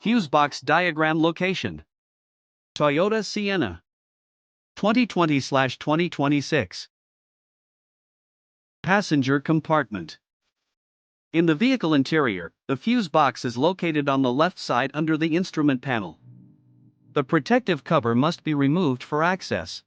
Fuse box diagram location. Toyota Sienna. 2020/2026. Passenger compartment. In the vehicle interior, the fuse box is located on the left side under the instrument panel. The protective cover must be removed for access.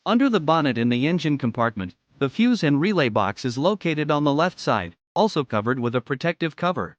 Under the bonnet in the engine compartment, the fuse and relay box is located on the left side, also covered with a protective cover.